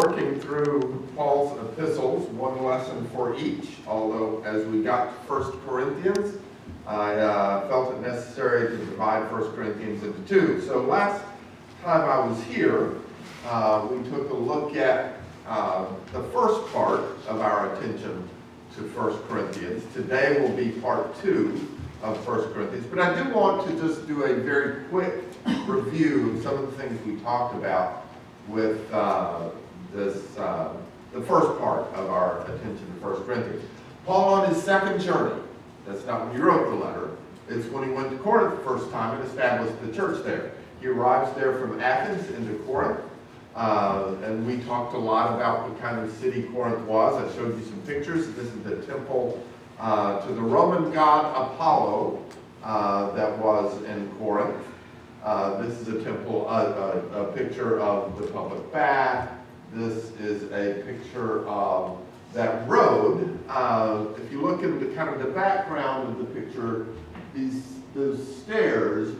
working through Paul's epistles, one lesson for each, although as we got to 1 Corinthians, I felt it necessary to divide 1 Corinthians into two. So last time I was here, we took a look at the first part of our attention to 1 Corinthians. Today will be part 2 of 1 Corinthians, but I do want to just do a very quick review of some of the things we talked about with the first part of our attention to 1 Corinthians. Paul on his second journey, that's not when he wrote the letter, it's when he went to Corinth the first time and established the church there. He arrives there from Athens into Corinth, and we talked a lot about what kind of city Corinth was. I showed you some pictures. This is the temple to the Roman god Apollo that was in Corinth. This is a temple, a picture of the public bath. This is a picture of that road. If you look at the kind of the background of the picture, those stairs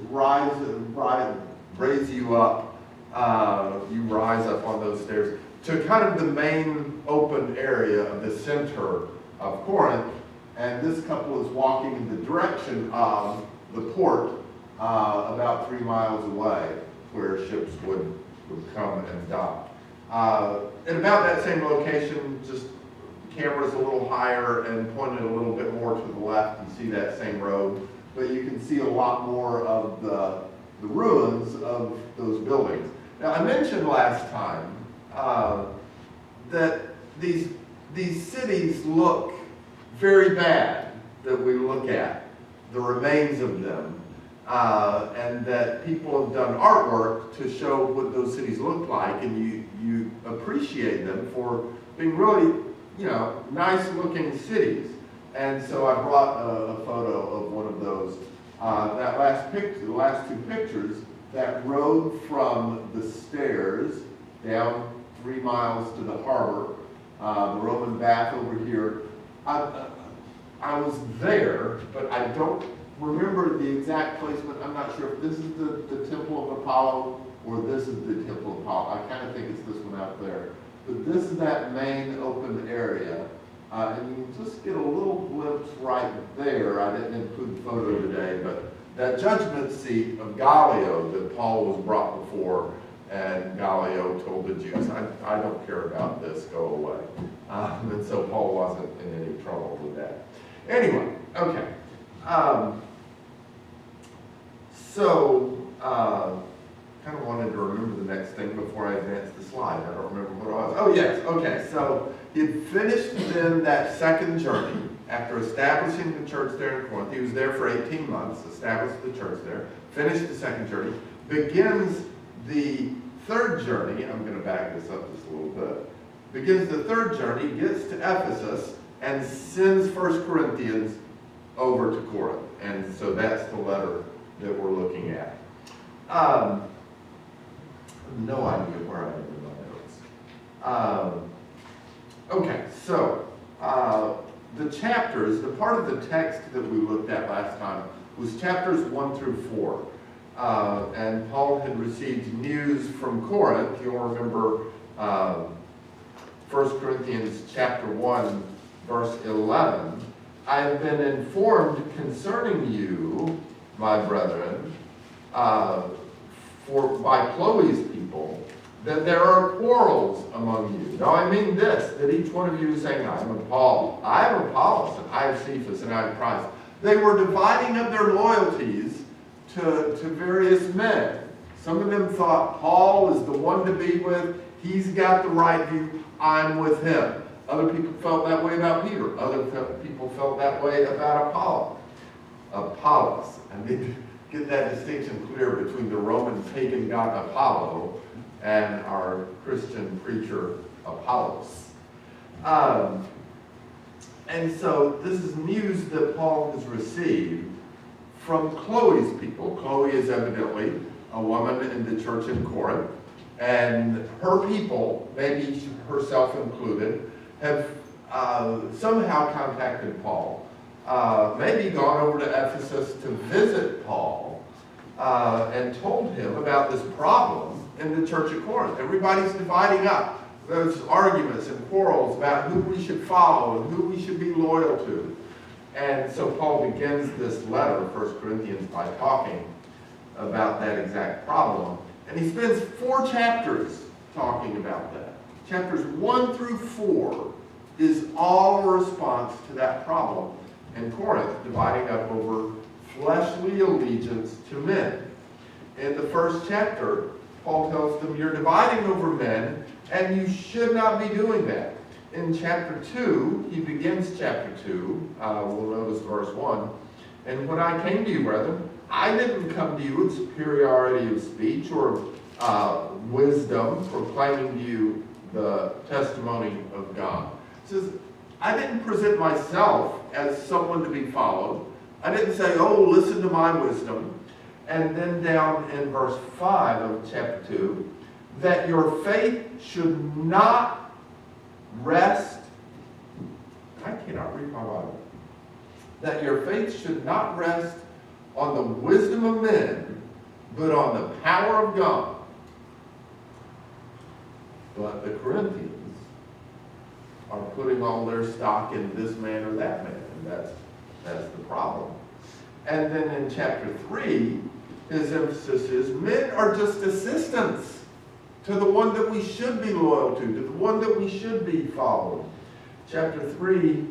raise you up. You rise up on those stairs to kind of the main open area of the center of Corinth. And this couple is walking in the direction of the port about 3 miles away, where ships would come and dock. At about that same location, just the camera's a little higher and pointed a little bit more to the left. You see that same road, but you can see a lot more of the ruins of those buildings. Now, I mentioned last time that these cities look very bad that we look at, the remains of them. And that people have done artwork to show what those cities look like, and you appreciate them for being really, nice looking cities. And so I brought a photo of one of those. That last picture, the last two pictures, that road from the stairs down 3 miles to the harbor, the Roman bath over here. I was there, but I don't remember the exact placement. I'm not sure if this is the Temple of Apollo or this is the Temple of Apollo. I kind of think it's this one out there. But this is that main open area. And you can just get a little glimpse right there. I didn't include the photo today, but that judgment seat of Gallio that Paul was brought before, and Gallio told the Jews, I don't care about this, go away. And so Paul wasn't in any trouble with that. Anyway, okay. Kind of wanted to remember the next thing before I advance the slide. I don't remember what it was. Oh, yes. Okay. So he had finished then that second journey after establishing the church there in Corinth. He was there for 18 months, established the church there, finished the second journey, begins the third journey. I'm going to back this up just a little bit. Begins the third journey, gets to Ephesus, and sends 1 Corinthians over to Corinth. And so that's the letter that we're looking at. No idea where I am in my notes. Okay, so the chapters, the part of the text that we looked at last time was chapters 1 through 4. And Paul had received news from Corinth. You'll remember 1 Corinthians chapter 1, verse 11. I have been informed concerning you, my brethren, by Chloe's people, that there are quarrels among you. Now I mean this, that each one of you is saying, I am Apollos, and I have Cephas, and I have Christ. They were dividing up their loyalties to various men. Some of them thought Paul is the one to be with, he's got the right view, I'm with him. Other people felt that way about Peter. Other people felt that way about Apollos. I need to get that distinction clear between the Roman pagan god Apollo and our Christian preacher Apollos. And so this is news that Paul has received from Chloe's people. Chloe is evidently a woman in the church in Corinth, and her people, maybe herself included, have somehow contacted Paul, maybe gone over to Ephesus to visit Paul, and told him about this problem in the church at Corinth. Everybody's dividing up. those arguments and quarrels about who we should follow and who we should be loyal to. And so Paul begins this letter, 1 Corinthians, by talking about that exact problem. And he spends 4 chapters talking about that. Chapters 1 through 4 is all a response to that problem in Corinth, dividing up over fleshly allegiance to men. In the first chapter, Paul tells them, you're dividing over men, and you should not be doing that. In chapter 2, he begins chapter 2, we'll notice verse 1, and when I came to you, brethren, I didn't come to you with superiority of speech or wisdom, proclaiming to you the testimony of God. It says, I didn't present myself as someone to be followed. I didn't say, oh, listen to my wisdom. And then down in verse 5 of chapter 2, that your faith should not rest, I cannot read my Bible, that your faith should not rest on the wisdom of men, but on the power of God. But the Corinthians are putting all their stock in this man or that man, and that's the problem. And then in chapter 3, his emphasis is men are just assistants to the one that we should be loyal to the one that we should be following. Chapter 3,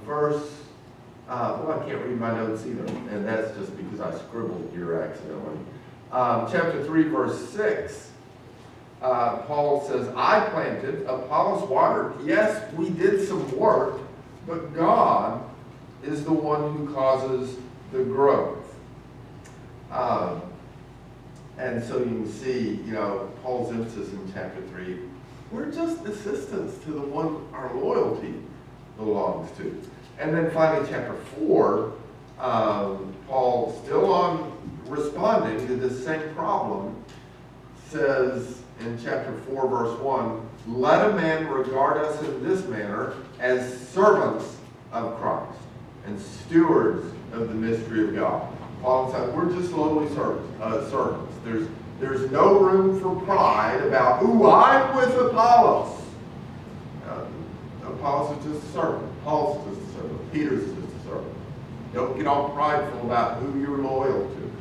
verse, well, I can't read my notes either, and that's just because I scribbled here accidentally. Chapter 3, verse 6, Paul says, I planted, Apollos watered. Yes, we did some work, but God is the one who causes the growth. And so you can see, Paul's emphasis in chapter 3, we're just assistants to the one our loyalty belongs to. And then finally, chapter 4, Paul, still on responding to this same problem, says in chapter 4, verse 1, let a man regard us in this manner as servants of Christ and stewards of the mystery of God. Paul said, we're just lowly servants. There's no room for pride about, ooh, I'm with Apollos. Apollos is just a servant. Paul's just a servant. Peter's just a servant. Don't get all prideful about who you're loyal to.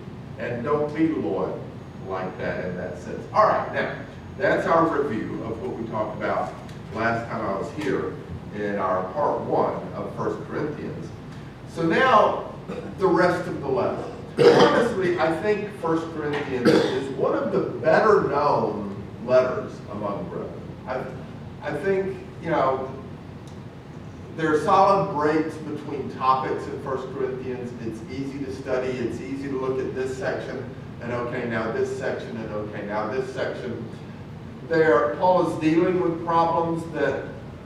And don't be loyal like that in that sense. All right, now, that's our review of what we talked about last time I was here in our part 1 of 1 Corinthians. So now, the rest of the letter. Honestly, I think 1 Corinthians is one of the better known letters among brethren. I think, there are solid breaks between topics in 1 Corinthians. It's easy to study. It's easy to look at this section, and okay, now this section, and okay, now this section. Paul is dealing with problems that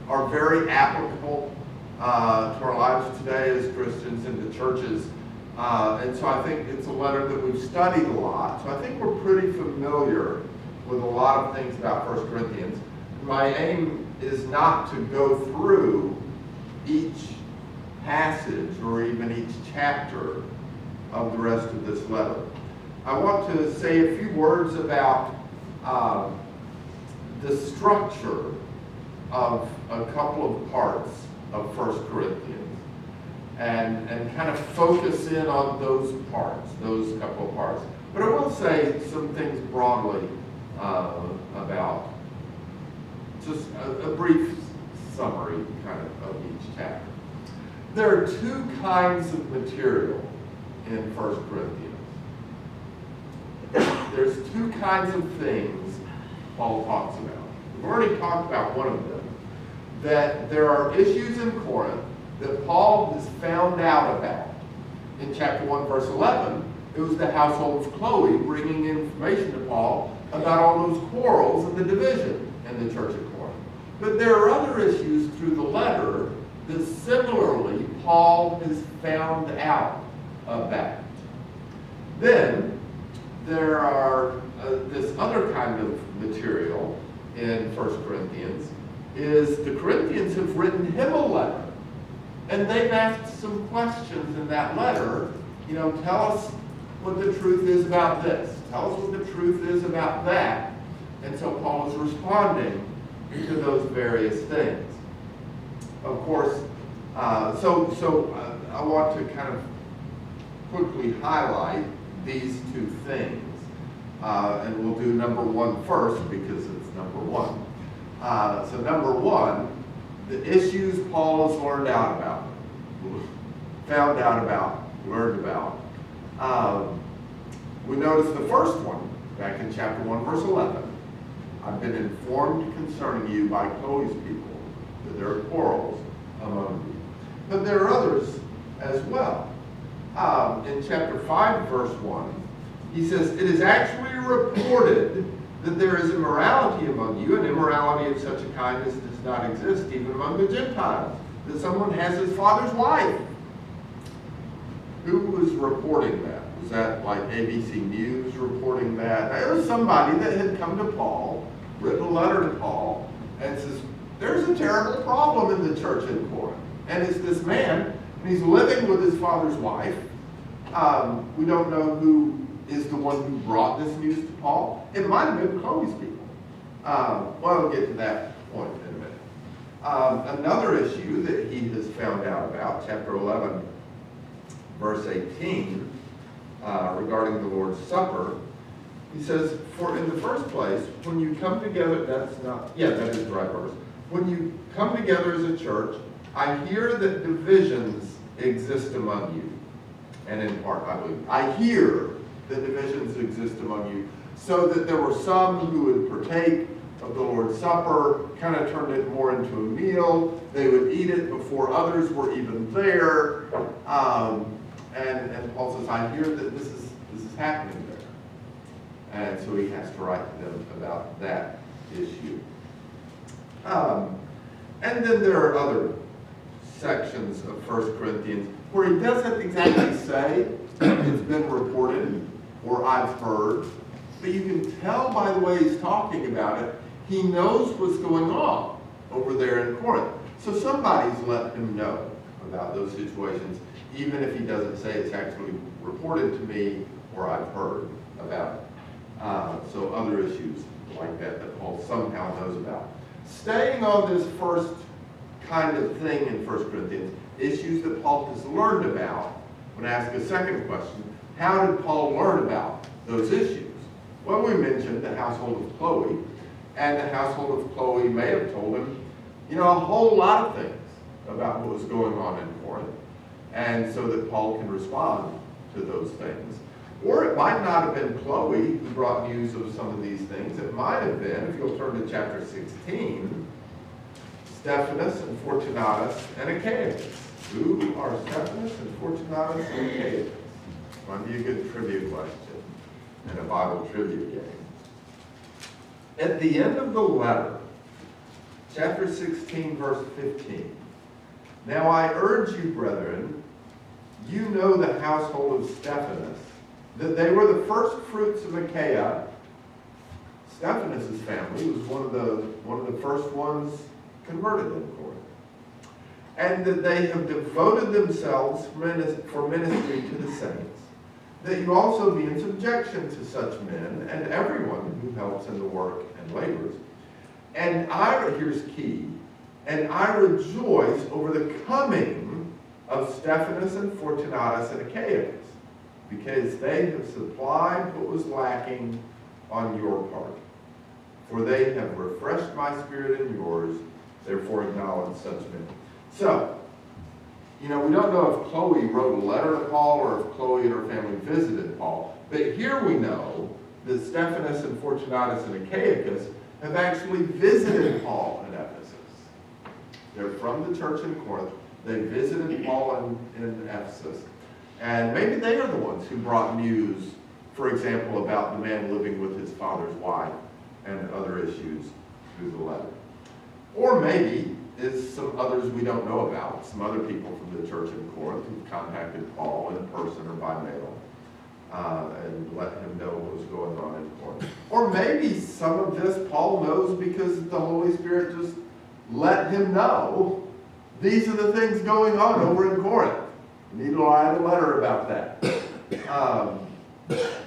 are very applicable to our lives today as Christians and to churches. And so I think it's a letter that we've studied a lot. So I think we're pretty familiar with a lot of things about 1 Corinthians. My aim is not to go through each passage or even each chapter of the rest of this letter. I want to say a few words about the structure of a couple of parts of 1 Corinthians and kind of focus in on those parts, those couple of parts. But I will say some things broadly about just a brief summary kind of each chapter. There are 2 kinds of material in 1 Corinthians. There's 2 kinds of things Paul talks about. We've already talked about one of them, that there are issues in Corinth that Paul has found out about. In chapter 1, verse 11, it was the household of Chloe bringing information to Paul about all those quarrels and the division in the church of Corinth. But there are other issues through the letter that similarly Paul has found out about. Then there are this other kind of material in 1 Corinthians is the Corinthians have written him a letter. And they've asked some questions in that letter. Tell us what the truth is about this. Tell us what the truth is about that. And so Paul is responding to those various things. Of course, I want to kind of quickly highlight these two things. And we'll do number one first because it's number one. So number one, the issues Paul has learned about. We notice the first one, back in chapter 1, verse 11. I've been informed concerning you by Chloe's people that there are quarrels among you. But there are others as well. In chapter 5, verse 1, he says, it is actually reported that there is immorality among you, and immorality of such a kind as does not exist even among the Gentiles, that someone has his father's wife. Who was reporting that? Was that like ABC News reporting that? It was somebody that had come to Paul, written a letter to Paul, and says, there's a terrible problem in the church in Corinth. And it's this man, and he's living with his father's wife. We don't know who is the one who brought this news to Paul. It might have been Chloe's people. We'll get to that point in a minute. Another issue that he has found out about, chapter 11, verse 18, regarding the Lord's Supper, he says, for in the first place, when you come together, that is the right verse. When you come together as a church, I hear that divisions exist among you. And in part, I believe. I hear that divisions exist among you, so that there were some who would partake of the Lord's Supper, kind of turned it more into a meal. They would eat it before others were even there. And Paul says, I hear that this is happening there. And so he has to write to them about that issue. And then there are other sections of 1 Corinthians where he doesn't exactly say it's been reported or I've heard, but you can tell by the way he's talking about it, he knows what's going on over there in Corinth. So somebody's let him know about those situations, even if he doesn't say it's actually reported to me or I've heard about it. So other issues like that Paul somehow knows about. Staying on this first kind of thing in 1 Corinthians, issues that Paul has learned about. I'm going to ask a second question. How did Paul learn about those issues? Well, we mentioned the household of Chloe, and the household of Chloe may have told him, a whole lot of things about what was going on in Corinth, and so that Paul can respond to those things. Or it might not have been Chloe who brought news of some of these things. It might have been, if you'll turn to chapter 16, Stephanus and Fortunatus and Achaicus. Who are Stephanus and Fortunatus and Achaicus? Might be a good trivia question and a Bible trivia game. At the end of the letter, chapter 16, verse 15, now I urge you, brethren, you know the household of Stephanus, that they were the first fruits of Achaia. Stephanus' family was one of the first ones converted in Corinth. And that they have devoted themselves for ministry to the saints, that you also be in subjection to such men and everyone who helps in the work and labors. And here's key, and I rejoice over the coming of Stephanus and Fortunatus and Achaicus, because they have supplied what was lacking on your part. For they have refreshed my spirit and yours, therefore acknowledge such men. So, we don't know if Chloe wrote a letter to Paul or if Chloe and her family visited Paul. But here we know that Stephanus and Fortunatus and Achaicus have actually visited Paul in Ephesus. They're from the church in Corinth. They visited Paul in Ephesus. And maybe they are the ones who brought news, for example, about the man living with his father's wife and other issues through the letter. Or maybe it's some others we don't know about, some other people from the church in Corinth who contacted Paul in person or by mail and let him know what was going on in Corinth. Or maybe some of this Paul knows because the Holy Spirit just let him know these are the things going on over in Corinth. You need to write a letter about that.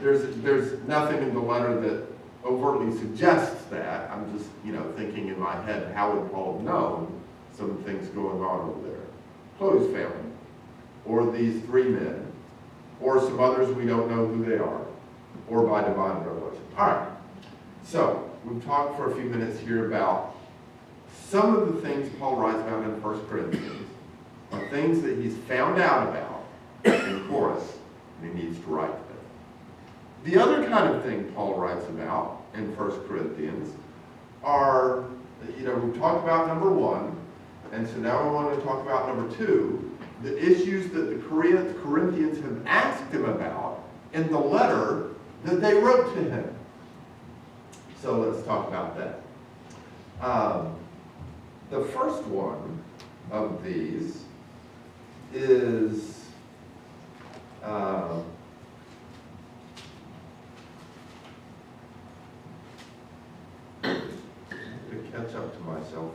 There's nothing in the letter that overtly suggests that. I'm just, thinking in my head, how would Paul have known some things going on over there? Chloe's family, or these three men, or some others we don't know who they are, or by divine revelation. All right, so we've talked for a few minutes here about some of the things Paul writes about in 1 Corinthians are things that he's found out about in Corinth, and he needs to write them. The other kind of thing Paul writes about in 1 Corinthians are, we've talked about number one, and so now I want to talk about number two, the issues that the Corinthians have asked him about in the letter that they wrote to him. So let's talk about that. The first one of these is to catch up to myself.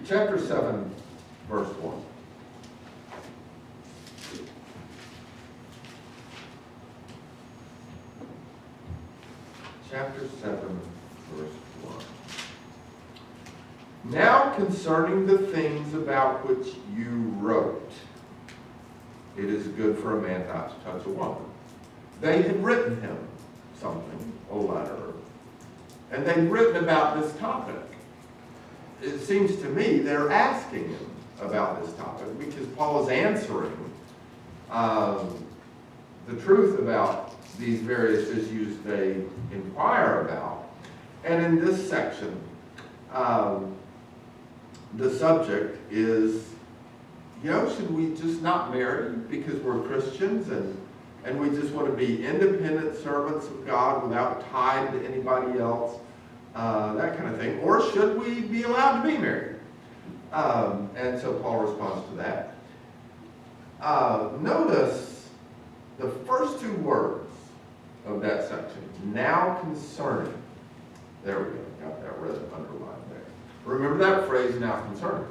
Chapter 7, verse 1. Chapter 7, verse 1. Now concerning the things about which you wrote, it is good for a man not to touch a woman. They had written him something, a letter, and they'd written about this topic. It seems to me they're asking him about this topic because Paul is answering the truth about these various issues they inquire about. And in this section, the subject is, should we just not marry because we're Christians and we just want to be independent servants of God without tied to anybody else, that kind of thing, or should we be allowed to be married? And so Paul responds to that. Notice the first two words of that section, now concerning. There we go, got that red underlined there. Remember that phrase, now concerning,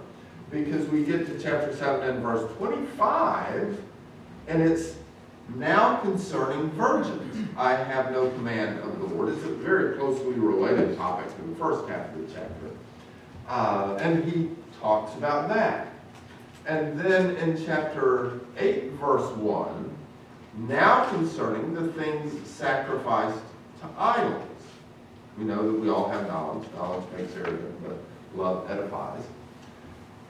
because we get to chapter 7 and verse 25, and it's now concerning virgins. I have no command of the Lord. It's a very closely related topic to the first half of the chapter. And he talks about that. And then in chapter 8, verse 1, now concerning the things sacrificed to idols. We know that we all have knowledge. Knowledge makes arrogant, but love edifies.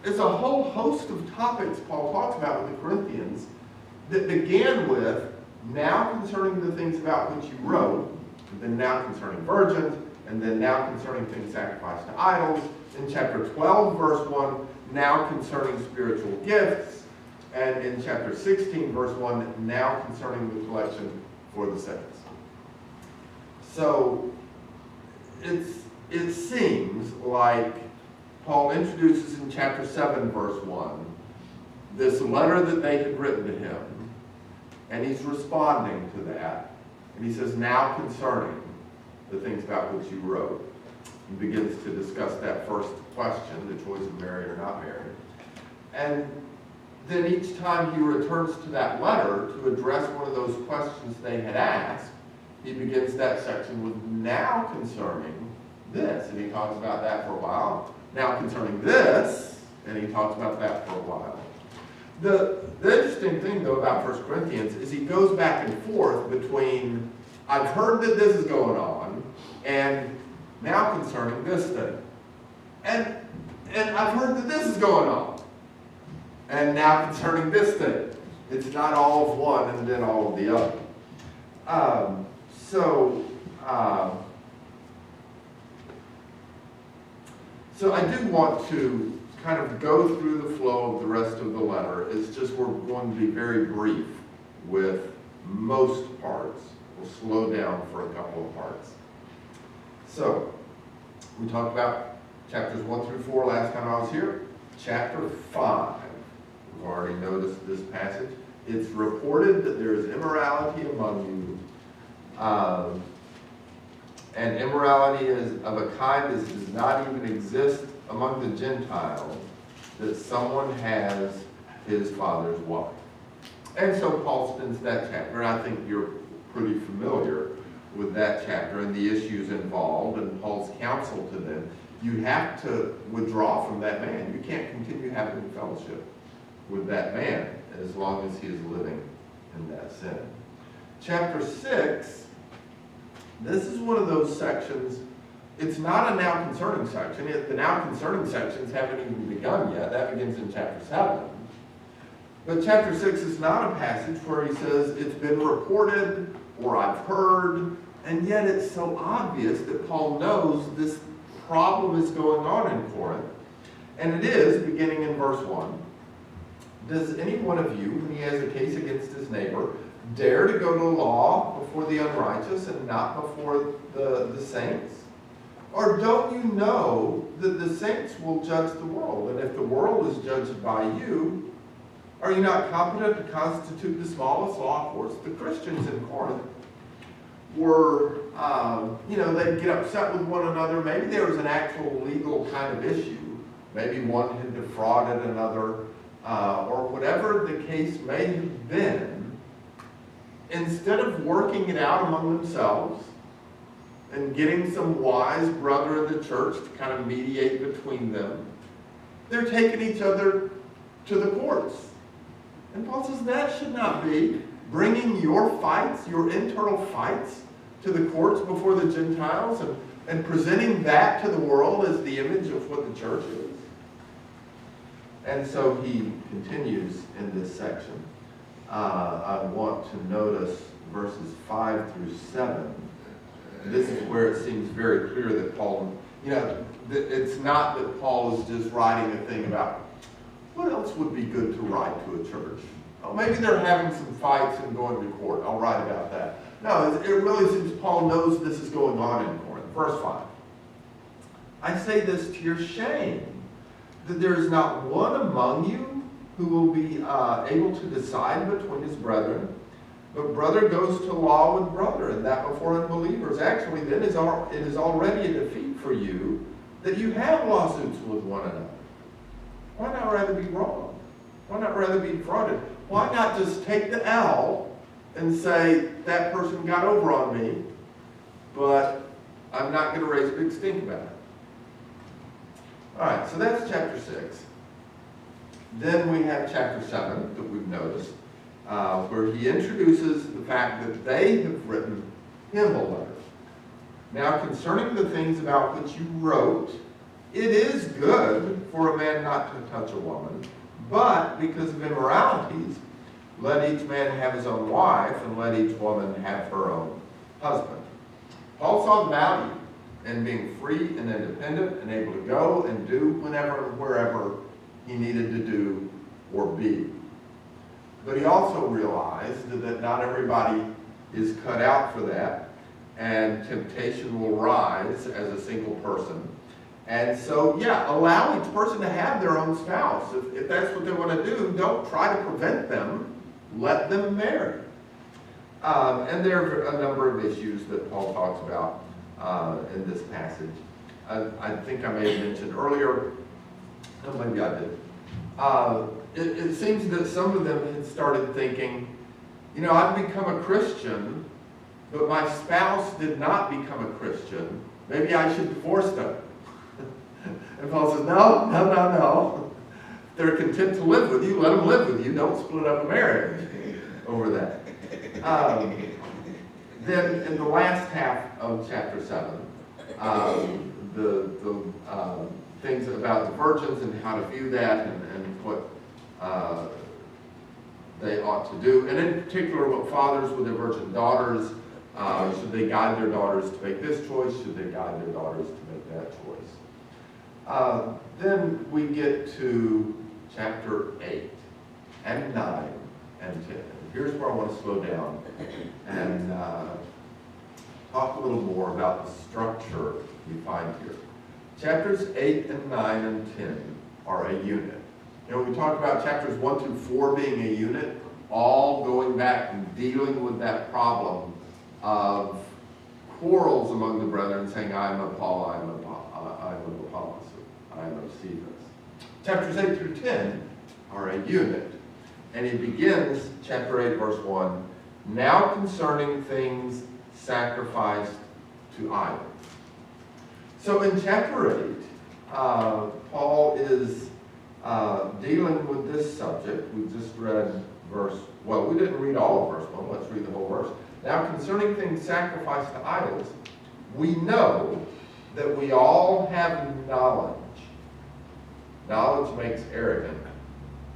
It's a whole host of topics Paul talks about with the Corinthians that began with now concerning the things about which you wrote, and then now concerning virgins, and then now concerning things sacrificed to idols. In chapter 12, verse 1, now concerning spiritual gifts. And in chapter 16, verse 1, now concerning the collection for the saints. So it seems like Paul introduces in chapter 7, verse 1, this letter that they had written to him, and he's responding to that. And he says, now concerning the things about which you wrote. He begins to discuss that first question, the choice of married or not married. And then each time he returns to that letter to address one of those questions they had asked, he begins that section with now concerning this. And he talks about that for a while. Now concerning this, and he talks about that for a while. The interesting thing, though, about 1 Corinthians is he goes back and forth between, I've heard that this is going on, and now concerning this thing. And I've heard that this is going on, and now concerning this thing. It's not all of one and then all of the other. So I do want to kind of go through the flow of the rest of the letter. It's just we're going to be very brief with most parts. We'll slow down for a couple of parts. So we talked about chapters 1 through 4 last time I was here. Chapter 5, we've already noticed this passage. It's reported that there is immorality among you. And immorality is of a kind that does not even exist among the Gentiles, that someone has his father's wife. And so Paul spends that chapter, and I think you're pretty familiar with that chapter and the issues involved and Paul's counsel to them, you have to withdraw from that man. You can't continue having fellowship with that man as long as he is living in that sin. Chapter 6, this is one of those sections. It's not a now concerning section. The now concerning sections haven't even begun yet. That begins in chapter 7. But chapter 6 is not a passage where he says, it's been reported or I've heard, and yet it's so obvious that Paul knows this problem is going on in Corinth. And it is, beginning in verse 1. Does any one of you, when he has a case against his neighbor, dare to go to law before the unrighteous and not before the saints? Or don't you know that the saints will judge the world? And if the world is judged by you, are you not competent to constitute the smallest law courts? The Christians in Corinth were, they'd get upset with one another. Maybe there was an actual legal kind of issue. Maybe one had defrauded another, or whatever the case may have been. Instead of working it out among themselves and getting some wise brother in the church to kind of mediate between them, they're taking each other to the courts. And Paul says that should not be bringing your fights, your internal fights, to the courts before the Gentiles and presenting that to the world as the image of what the church is. And so he continues in this section. I want to notice verses 5 through 7. This is where it seems very clear that Paul, it's not that Paul is just writing a thing about what else would be good to write to a church. Oh, maybe they're having some fights and going to court. I'll write about that. No, it really seems Paul knows this is going on in Corinth. Verse 5. I say this to your shame, that there is not one among you who will be able to decide between his brethren, but brother goes to law with brother, and that before unbelievers. Actually, then it is already a defeat for you that you have lawsuits with one another. Why not rather be wrong? Why not rather be defrauded? Why not just take the L and say, that person got over on me, but I'm not going to raise a big stink about it. All right, so that's chapter 6. Then we have chapter 7 that we've noticed, where he introduces the fact that they have written him a letter. Now, concerning the things about which you wrote, it is good for a man not to touch a woman, but because of immoralities, let each man have his own wife, and let each woman have her own husband. Paul saw the value in being free and independent and able to go and do whenever and wherever he needed to do or be. But he also realized that not everybody is cut out for that, and temptation will rise as a single person. And so, allow each person to have their own spouse. If that's what they want to do, don't try to prevent them. Let them marry. And there are a number of issues that Paul talks about in this passage. I think I may have mentioned earlier, maybe I did. It seems that some of them had started thinking, I've become a Christian, but my spouse did not become a Christian. Maybe I should divorce them. And Paul says, no. They're content to live with you. Let them live with you. Don't split up a marriage over that. Then in the last half of chapter 7, the things about the virgins and how to view that and what they ought to do. And in particular, what fathers with their virgin daughters, should they guide their daughters to make this choice? Should they guide their daughters to make that choice? Then we get to chapter 8 and 9 and 10. Here's where I want to slow down and talk a little more about the structure we find here. Chapters 8 and 9 and 10 are a unit. We talked about chapters 1 through 4 being a unit, all going back and dealing with that problem of quarrels among the brethren, saying, I am of Paul, I am of Apollos, I am of Cephas. Chapters 8 through 10 are a unit. And he begins chapter 8, verse 1, now concerning things sacrificed to idols. So in chapter 8, Paul is dealing with this subject. We just read we didn't read all of verse 1. Let's read the whole verse. Now concerning things sacrificed to idols, we know that we all have knowledge. Knowledge makes arrogant,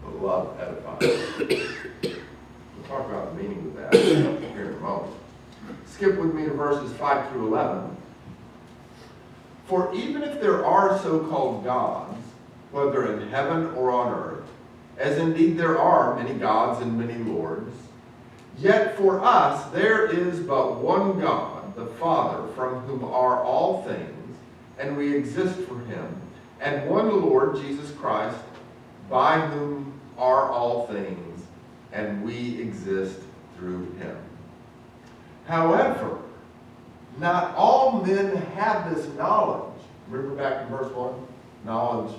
but love edifies. We'll talk about the meaning of that here in a moment. Skip with me to verses 5 through 11. For even if there are so-called gods, whether in heaven or on earth, as indeed there are many gods and many lords, yet for us there is but one God, the Father, from whom are all things, and we exist for him, and one Lord, Jesus Christ, by whom are all things, and we exist through him. However, not all men have this knowledge. Remember back in verse 1? Knowledge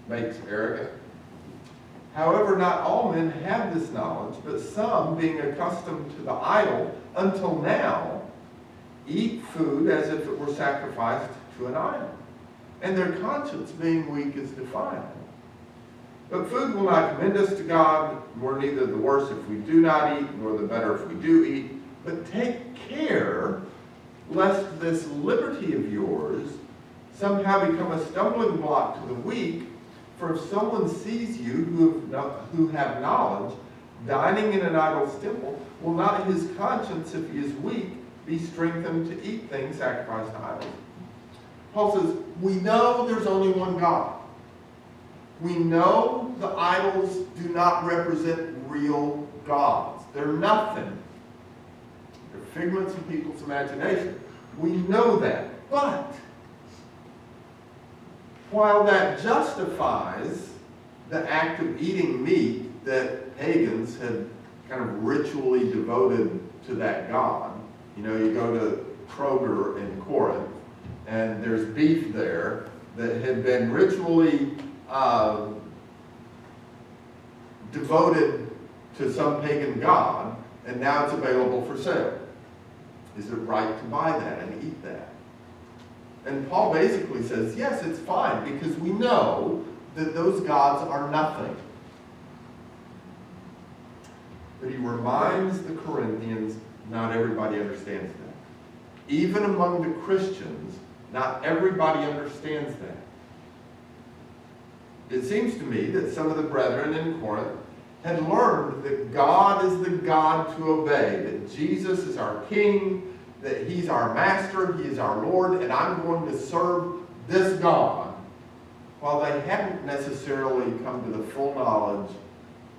makes arrogant. However, not all men have this knowledge, but some, being accustomed to the idol until now, eat food as if it were sacrificed to an idol, and their conscience, being weak, is defiled. But food will not commend us to God, nor neither the worse if we do not eat, nor the better if we do eat. But take care lest this liberty of yours somehow become a stumbling block to the weak. For if someone sees you who have knowledge dining in an idol's temple, will not his conscience, if he is weak, be strengthened to eat things sacrificed to idols? Paul says, we know there's only one God. We know the idols do not represent real gods. They're nothing. They're figments of people's imagination. We know that. But while that justifies the act of eating meat that pagans had kind of ritually devoted to that god, you know, you go to Kroger in Corinth, and there's beef there that had been ritually devoted to some pagan god, and now it's available for sale. Is it right to buy that and eat that? And Paul basically says, yes, it's fine, because we know that those gods are nothing. But he reminds the Corinthians, not everybody understands that. Even among the Christians, not everybody understands that. It seems to me that some of the brethren in Corinth had learned that God is the God to obey, that Jesus is our King, that he's our master, he is our Lord, and I'm going to serve this God, while they hadn't necessarily come to the full knowledge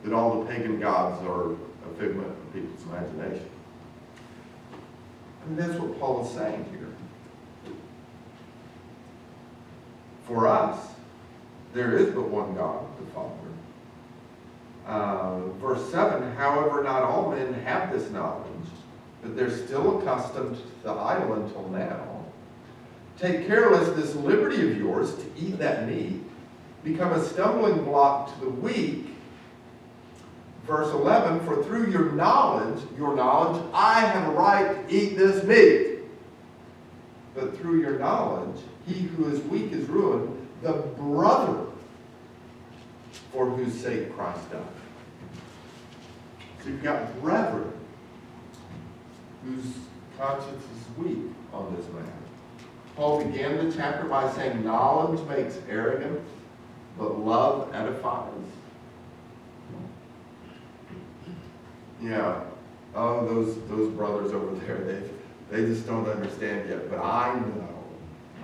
that all the pagan gods are a figment of people's imagination. And that's what Paul is saying here. For us, there is but one God, the Father. Verse 7, however, not all men have this knowledge, but they're still accustomed to the idol until now. Take care lest this liberty of yours to eat that meat become a stumbling block to the weak. Verse 11, for through your knowledge, I have a right to eat this meat. But through your knowledge, he who is weak is ruined, the brother for whose sake Christ died. So you've got brethren whose conscience is weak on this matter. Paul began the chapter by saying, knowledge makes arrogant, but love edifies. Yeah. Oh, those brothers over there, they just don't understand yet. But I know,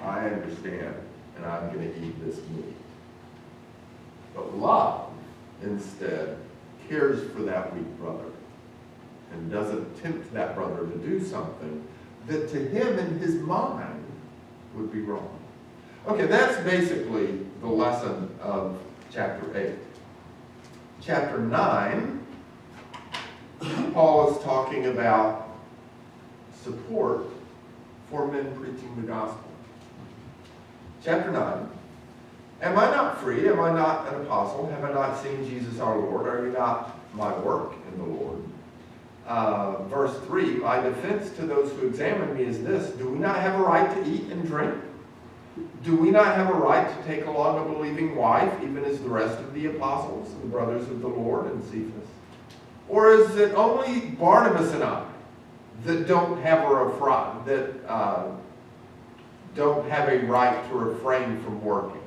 I understand, and I'm going to eat this meat. But love, instead, cares for that weak brother and doesn't tempt that brother to do something that to him in his mind would be wrong. Okay, that's basically the lesson of chapter 8. Chapter 9, Paul is talking about support for men preaching the gospel. Chapter 9, am I not free? Am I not an apostle? Have I not seen Jesus our Lord? Are you not my work in the Lord? verse 3, my defense to those who examine me is this: do we not have a right to eat and drink? Do we not have a right to take along a believing wife, even as the rest of the apostles and brothers of the Lord and Cephas? Or is it only Barnabas and I that don't have a right to refrain from working?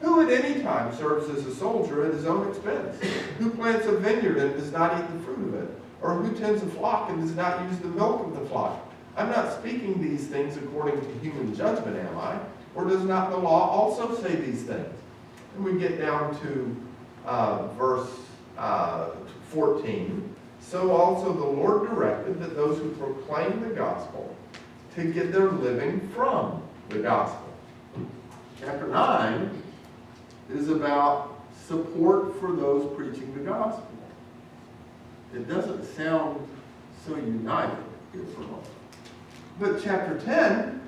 Who at any time serves as a soldier at his own expense? Who plants a vineyard and does not eat the fruit of it? Or who tends a flock and does not use the milk of the flock? I'm not speaking these things according to human judgment, am I? Or does not the law also say these things? And we get down to verse 14. So also the Lord directed that those who proclaim the gospel to get their living from the gospel. Chapter 9 is about support for those preaching the gospel. It doesn't sound so united here for a moment. But chapter 10,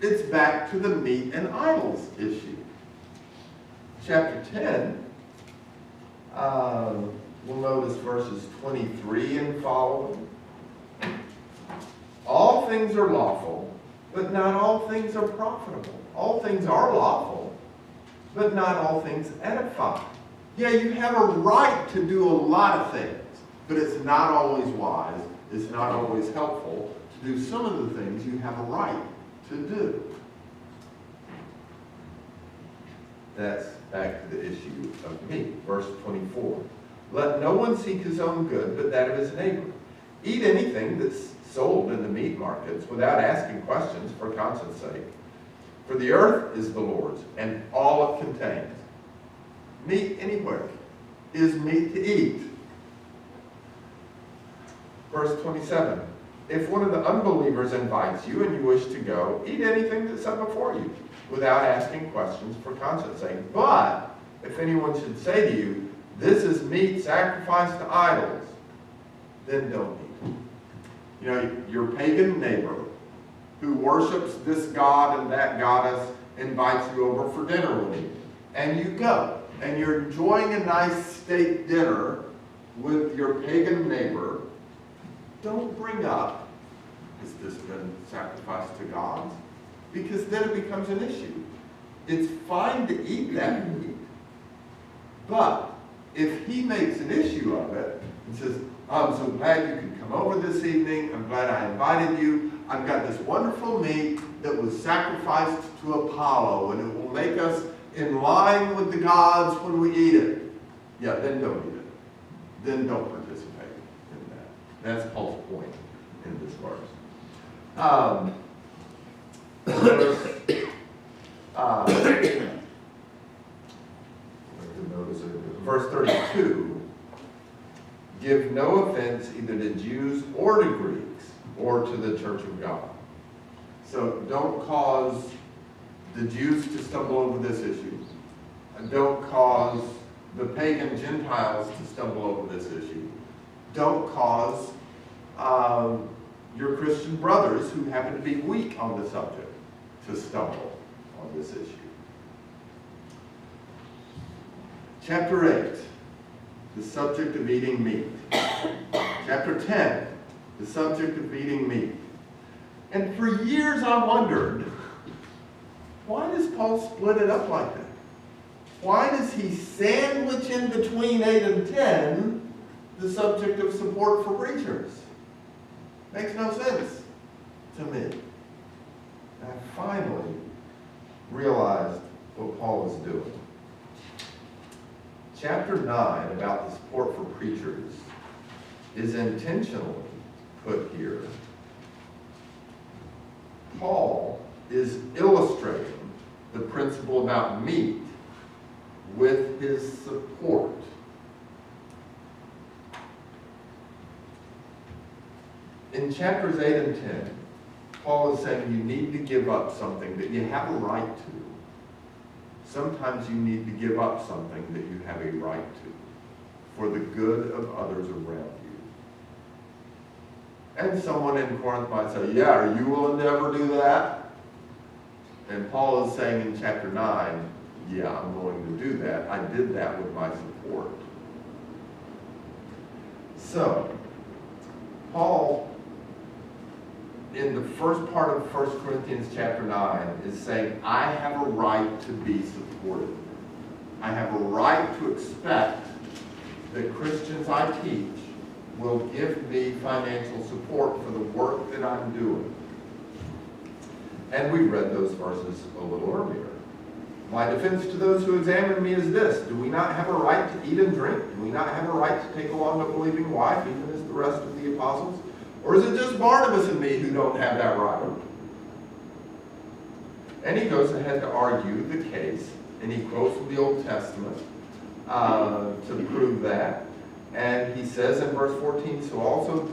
it's back to the meat and idols issue. Chapter 10, we'll notice verses 23 and following. All things are lawful, but not all things are profitable. All things are lawful, but not all things edify. Yeah, you have a right to do a lot of things, but it's not always wise, it's not always helpful to do some of the things you have a right to do. That's back to the issue of meat. Verse 24. Let no one seek his own good, but that of his neighbor. Eat anything that's sold in the meat markets without asking questions for conscience sake. For the earth is the Lord's, and all it contains. Meat anywhere is meat to eat. Verse 27. If one of the unbelievers invites you and you wish to go, eat anything that's set before you, without asking questions for conscience sake. But if anyone should say to you, this is meat sacrificed to idols, then don't eat. You know, your pagan neighbor who worships this god and that goddess invites you over for dinner one evening. And you go, and you're enjoying a nice steak dinner with your pagan neighbor. Don't bring up, has this been sacrificed to gods? Because then it becomes an issue. It's fine to eat that meat, but if he makes an issue of it and says, I'm so glad you could come over this evening, I'm glad I invited you, I've got this wonderful meat that was sacrificed to Apollo and it will make us in line with the gods when we eat it. Yeah, then don't eat it. Then don't participate in that. That's Paul's point in this verse. Verse 32, give no offense either to Jews or to Greeks or to the church of God. So don't cause the Jews to stumble over this issue. And don't cause the pagan Gentiles to stumble over this issue. Don't cause your Christian brothers who happen to be weak on the subject to stumble on this issue. Chapter 8, the subject of eating meat. Chapter 10, the subject of eating meat. And for years I wondered, why does Paul split it up like that? Why does he sandwich in between 8 and 10 the subject of support for preachers? Makes no sense to me. And I finally realized what Paul was doing. Chapter 9 about the support for preachers is intentionally put here. Paul is illustrating the principle about meat with his support. In chapters 8 and 10, Paul is saying you need to give up something that you have a right to. Sometimes you need to give up something that you have a right to for the good of others around you. And someone in Corinth might say, yeah, are you willing to ever do that? And Paul is saying in chapter 9, yeah, I'm willing to do that. I did that with my support. So, Paul, in the first part of 1 Corinthians chapter 9, is saying, I have a right to be supported. I have a right to expect that Christians I teach will give me financial support for the work that I'm doing. And we read those verses a little earlier. My defense to those who examine me is this: do we not have a right to eat and drink? Do we not have a right to take along a believing wife, even as the rest of the apostles? Or is it just Barnabas and me who don't have that right? And he goes ahead to argue the case, and he quotes from the Old Testament to prove that. And he says in verse 14, so also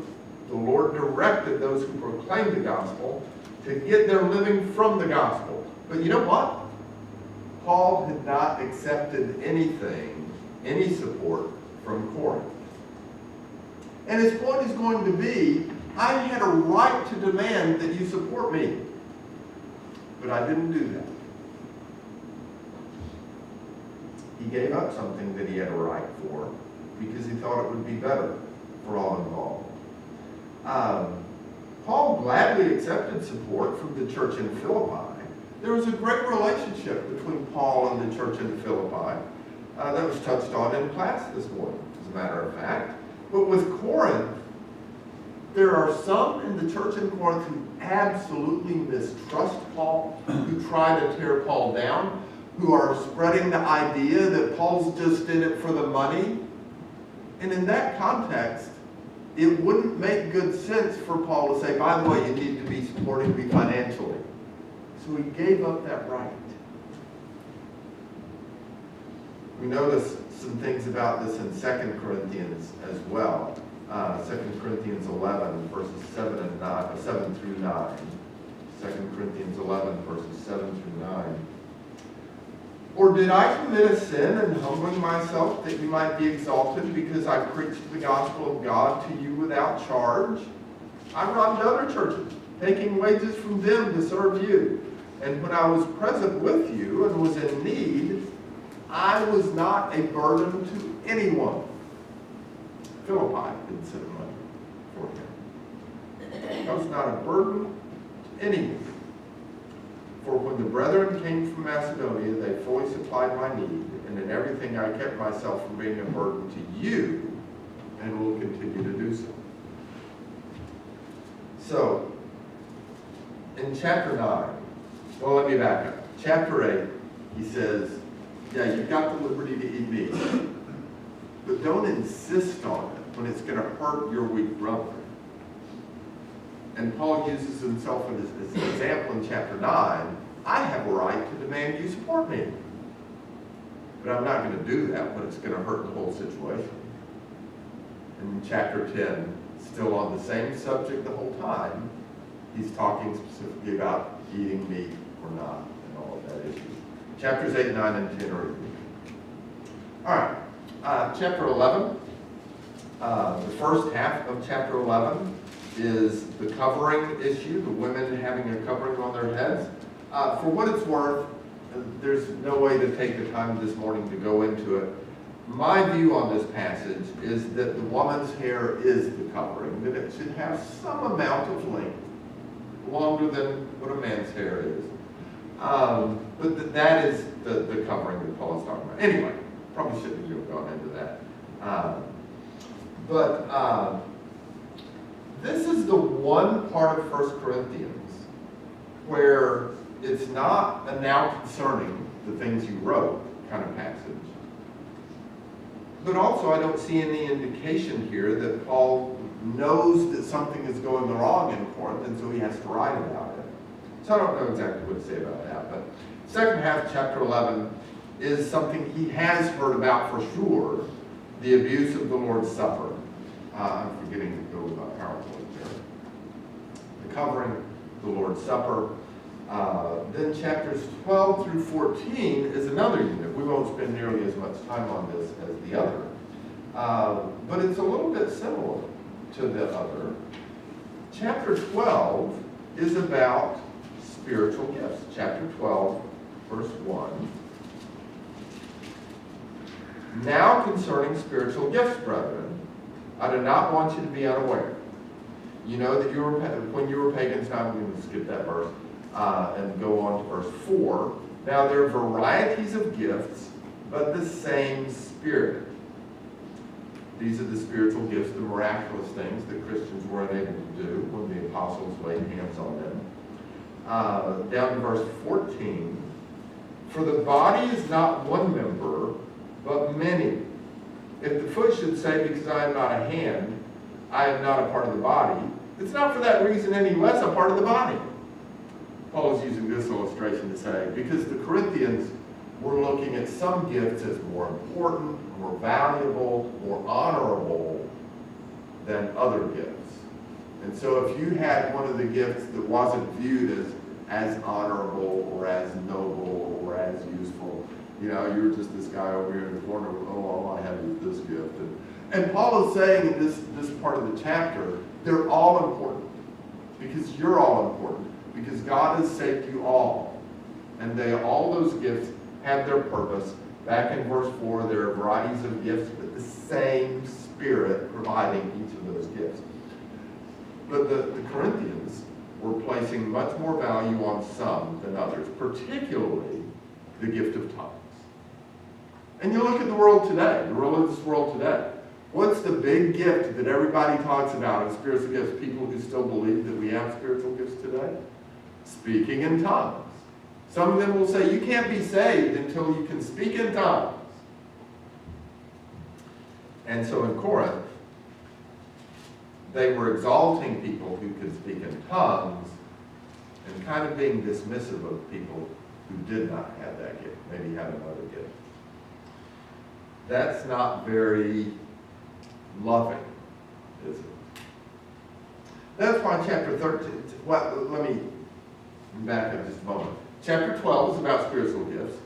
the Lord directed those who proclaim the gospel to get their living from the gospel. But you know what? Paul had not accepted anything, any support from Corinth. And his point is going to be, I had a right to demand that you support me. But I didn't do that. He gave up something that he had a right for because he thought it would be better for all involved. Paul gladly accepted support from the church in Philippi. There was a great relationship between Paul and the church in Philippi that was touched on in class this morning, as a matter of fact. But with Corinth, there are some in the church in Corinth who absolutely mistrust Paul, who try to tear Paul down, who are spreading the idea that Paul's just in it for the money. And in that context, it wouldn't make good sense for Paul to say, by the way, you need to be supporting me financially. So he gave up that right. We notice some things about this in 2 Corinthians as well. 2 Corinthians 11, verses 7 through 9. 2 Corinthians 11, verses 7 through 9. Or did I commit a sin in humbling myself that you might be exalted because I preached the gospel of God to you without charge? I robbed other churches, taking wages from them to serve you. And when I was present with you and was in need, I was not a burden to anyone. Philippi didn't send money for him. I was not a burden to anyone. For when the brethren came from Macedonia, they fully supplied my need, and in everything I kept myself from being a burden to you, and will continue to do so. So, in chapter 9, well, let me back up. Chapter 8, he says, yeah, you've got the liberty to eat meat, but don't insist on it when it's going to hurt your weak brother. And Paul uses himself as an example in chapter 9. I have a right to demand you support me. But I'm not going to do that when it's going to hurt the whole situation. In chapter 10, still on the same subject the whole time, he's talking specifically about eating meat or not and all of that issue. Chapters 8, 9, and 10 are easy. All right, chapter 11. The first half of chapter 11 is the covering issue, the women having a covering on their heads. For what it's worth, there's no way to take the time this morning to go into it. My view on this passage is that the woman's hair is the covering, that it should have some amount of length, longer than what a man's hair is. But that is the covering that Paul is talking about. Anyway, probably shouldn't have gone into that. This is the one part of 1 Corinthians where it's not a now concerning the things you wrote kind of passage. But also I don't see any indication here that Paul knows that something is going wrong in Corinth, and so he has to write about it. So I don't know exactly what to say about that. But second half of chapter 11 is something he has heard about for sure, the abuse of the Lord's Supper. I'm forgetting to go about PowerPoint there. The covering, the Lord's Supper. Then chapters 12 through 14 is another unit. We won't spend nearly as much time on this as the other. But it's a little bit similar to the other. Chapter 12 is about spiritual gifts. Chapter 12, verse 1. Now concerning spiritual gifts, brethren, I do not want you to be unaware. You know that when you were pagans, now I'm going to skip that verse and go on to verse 4. Now there are varieties of gifts, but the same Spirit. These are the spiritual gifts, the miraculous things that Christians were unable to do when the apostles laid hands on them. Down to verse 14. For the body is not one member, but many. If the foot should say, because I am not a hand, I am not a part of the body, it's not for that reason any less a part of the body. Paul is using this illustration to say, because the Corinthians were looking at some gifts as more important, more valuable, more honorable than other gifts. And so if you had one of the gifts that wasn't viewed as honorable or as noble or as useful, you know, you were just this guy over here in the corner, oh, all I have is this gift. And Paul is saying in this part of the chapter, they're all important because you're all important, because God has saved you all. And all those gifts have their purpose. Back in verse 4, there are varieties of gifts, but the same Spirit providing each of those gifts. But the Corinthians were placing much more value on some than others, particularly the gift of tongues. And you look at the world today, the religious world today. What's the big gift that everybody talks about in spiritual gifts? People who still believe that we have spiritual gifts today? Speaking in tongues. Some of them will say, you can't be saved until you can speak in tongues. And so in Corinth, they were exalting people who could speak in tongues and kind of being dismissive of people who did not have that gift, maybe had another gift. That's not very loving, is it? That's why chapter 13, well, let me back up just a moment. Chapter 12 is about spiritual gifts.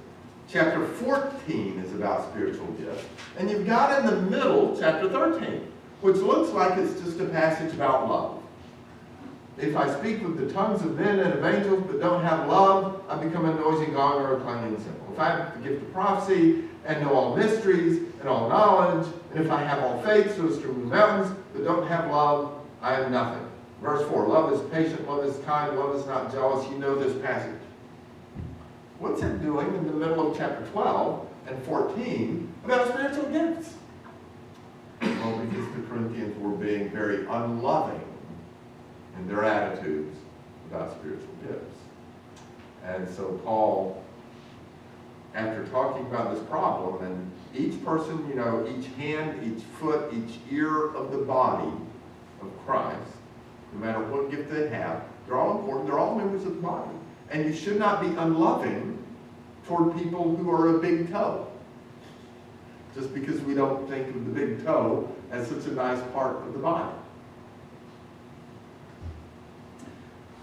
Chapter 14 is about spiritual gifts. And you've got in the middle, chapter 13, which looks like it's just a passage about love. If I speak with the tongues of men and of angels but don't have love, I become a noisy gong or a clanging cymbal. If I have the gift of prophecy and know all mysteries and all knowledge, and if I have all faith so as to remove mountains but don't have love, I am nothing. Verse 4, love is patient, love is kind, love is not jealous. You know this passage. What's it doing in the middle of chapter 12 and 14 about spiritual gifts? Well, because the Corinthians were being very unloving in their attitudes about spiritual gifts. And so Paul, after talking about this problem, and each person, you know, each hand, each foot, each ear of the body of Christ, no matter what gift they have, they're all important, they're all members of the body. And you should not be unloving toward people who are a big toe. Just because we don't think of the big toe as such a nice part of the body.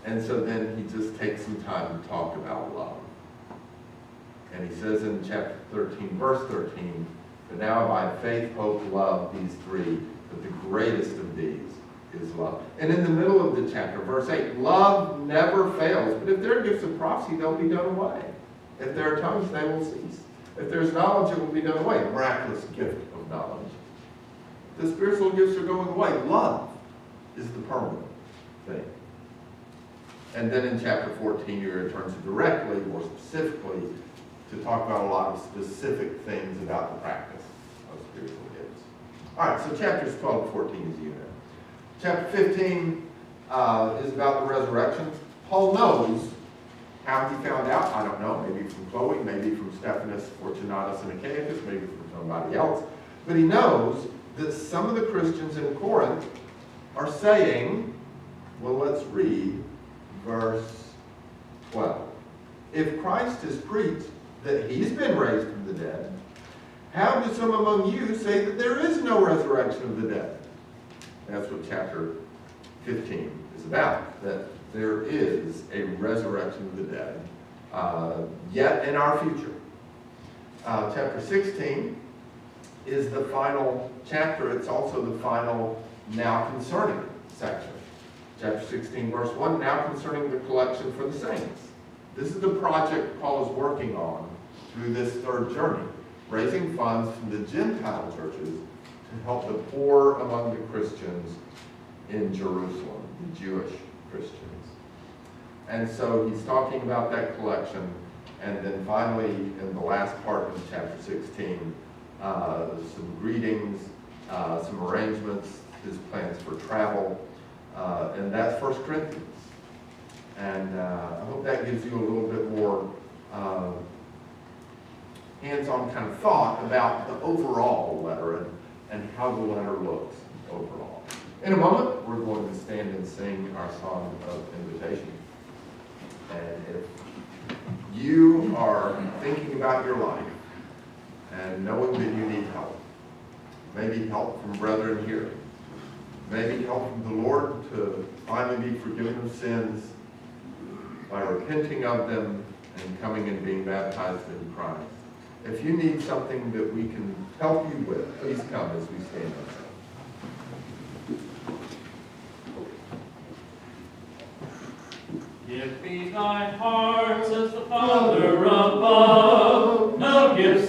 And so then he just takes some time to talk about love. And he says in chapter 13, verse 13, but now by faith, hope, love, these three, but the greatest of these is love. And in the middle of the chapter, verse 8, love never fails, but if there are gifts of prophecy, they'll be done away. If there are tongues, they will cease. If there's knowledge, it will be done away. Miraculous gift of knowledge. The spiritual gifts are going away. Love is the permanent thing. And then in chapter 14, he returns directly, more specifically, to talk about a lot of specific things about the practice of spiritual gifts. All right, so chapters 12 and 14 is you know. Chapter 15 is about the resurrection. Paul knows how he found out. I don't know, maybe from Chloe, maybe from Stephanus Fortunatus and Achaicus, maybe from somebody else. But he knows that some of the Christians in Corinth are saying, well, let's read verse 12. If Christ is preached that he's been raised from the dead, how do some among you say that there is no resurrection of the dead? That's what chapter 15 is about, that there is a resurrection of the dead, yet in our future. Chapter 16 is the final chapter. It's also the final now concerning section. Chapter 16, verse 1, now concerning the collection for the saints. This is the project Paul is working on through this third journey, raising funds from the Gentile churches to help the poor among the Christians in Jerusalem, the Jewish Christians. And so he's talking about that collection, and then finally, in the last part of chapter 16, some greetings, some arrangements, his plans for travel, and that's 1 Corinthians. And I hope that gives you a little bit more hands-on kind of thought about the overall letter and how the letter looks overall. In a moment, we're going to stand and sing our song of invitation. And if you are thinking about your life and knowing that you need help, maybe help from brethren here, maybe help from the Lord to finally be forgiven of sins by repenting of them and coming and being baptized in Christ. If you need something that we can help you with, please come as we stand up. Give me thy heart, says the Father above. No gifts